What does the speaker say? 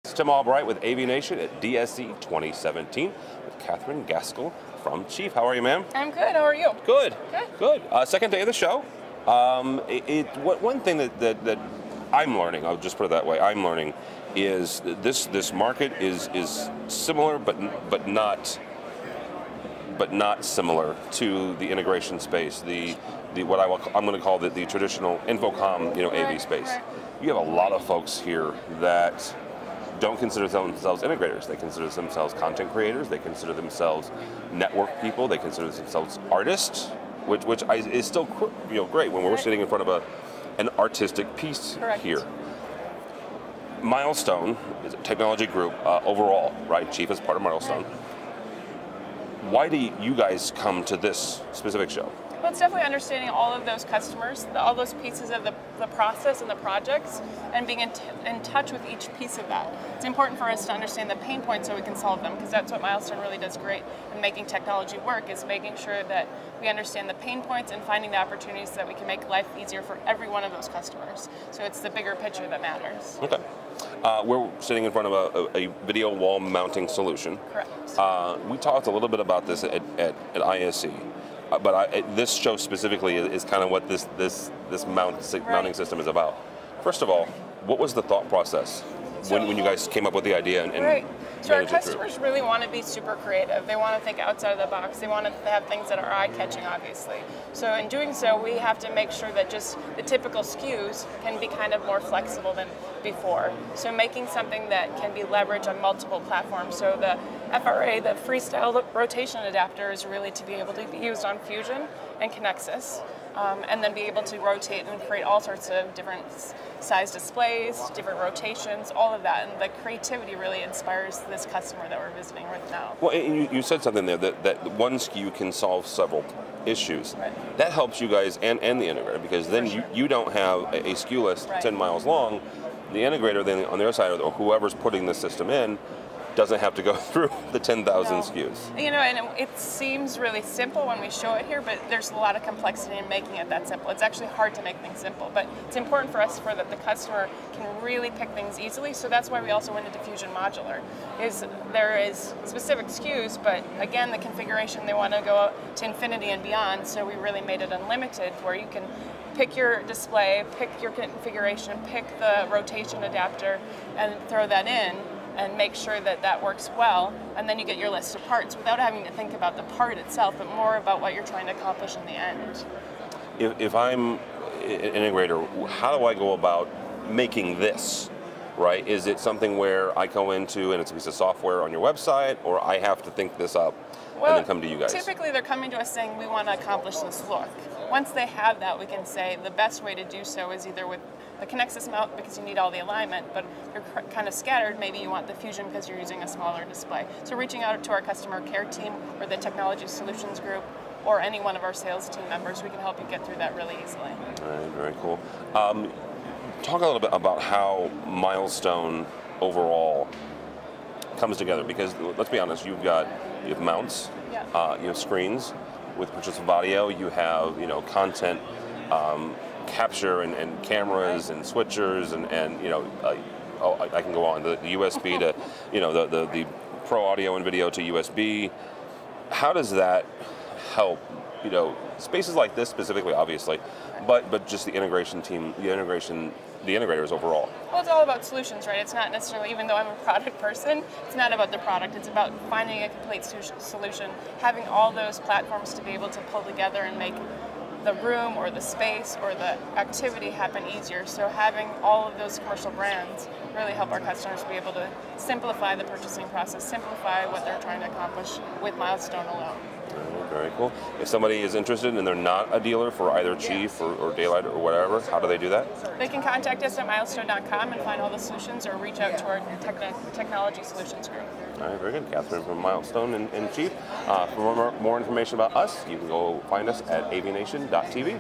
It's Tim Albright with AVNation at DSE 2017 with Catherine Gaskell from Chief. How are you, ma'am? I'm good. How are you? Good. Good. Good. Second day of the show. One thing that I'm learning, I'll just put it that way, I'm learning, is this market is similar but not similar to the integration space, the what I'm going to call the traditional infocom, AV space. Right. You have a lot of folks here that don't consider themselves integrators. They consider themselves content creators. They consider themselves network people. They consider themselves artists, which is still great when we're sitting in front of an artistic piece here. Milestone is a technology group overall, right? Chief is part of Milestone. Why do you guys come to this specific show? Well, it's definitely understanding all of those customers, all those pieces of the process and the projects, and being in touch with each piece of that. It's important for us to understand the pain points so we can solve them, because that's what Milestone really does great in making technology work, is making sure that we understand the pain points and finding the opportunities so that we can make life easier for every one of those customers. So it's the bigger picture that matters. Okay. We're sitting in front of a video wall mounting solution. Correct. We talked a little bit about this at ISE. But this show specifically is kind of what this mounting system is about. First of all, what was the thought process when you guys came up with the idea and So our managed it through? customers really want to be super creative. They want to think outside of the box. They want to have things that are eye-catching, obviously. So in doing so, we have to make sure that just the typical SKUs can be kind of more flexible than before. So making something that can be leveraged on multiple platforms. So the FRA, the freestyle rotation adapter, is really to be able to be used on Fusion and Connexus, and then be able to rotate and create all sorts of different size displays, different rotations, all of that. And the creativity really inspires this customer that we're visiting right now. Well, and you said something there that one SKU can solve several issues. Right. That helps you guys and the integrator, because then you don't have a SKU list 10 miles long. The integrator then on their side, or whoever's putting the system in, doesn't have to go through the 10,000 SKUs. And it seems really simple when we show it here, but there's a lot of complexity in making it that simple. It's actually hard to make things simple, but it's important for us that the customer can really pick things easily. So that's why we also went into Fusion Modular. There is specific SKUs, but again, the configuration, they want to go to infinity and beyond. So we really made it unlimited, where you can pick your display, pick your configuration, pick the rotation adapter, and throw that in, and make sure that works well, and then you get your list of parts without having to think about the part itself, but more about what you're trying to accomplish in the end. If I'm an integrator, how do I go about making this, right? Is it something where I go into and it's a piece of software on your website, or I have to think this up and then come to you guys? Typically they're coming to us saying, we want to accomplish this look. Once they have that, we can say the best way to do so is either with the Connexus mount, because you need all the alignment, but you're kind of scattered, maybe you want the Fusion because you're using a smaller display. So reaching out to our customer care team or the technology solutions group or any one of our sales team members, we can help you get through that really easily. All right, very cool. Talk a little bit about how Milestone overall comes together, because let's be honest, you have mounts, you have screens with purchase of audio, you have content capture and cameras and switchers and I can go on, the USB to the pro audio and video to USB. How does that help spaces like this specifically, obviously, but just the integration team, the integrators overall? Well, it's all about solutions, right? It's not necessarily, even though I'm a product person, it's not about the product. It's about finding a complete solution, having all those platforms to be able to pull together and make the room or the space or the activity happen easier. So having all of those commercial brands really help our customers be able to simplify the purchasing process, simplify what they're trying to accomplish with Milestone alone. Very cool. If somebody is interested and they're not a dealer for either Chief or Daylight or whatever, how do they do that? They can contact us at milestone.com and find all the solutions, or reach out to our technology solutions group. All right, very good. Catherine from Milestone and Chief. For more information about us, you can go find us at avnation.tv.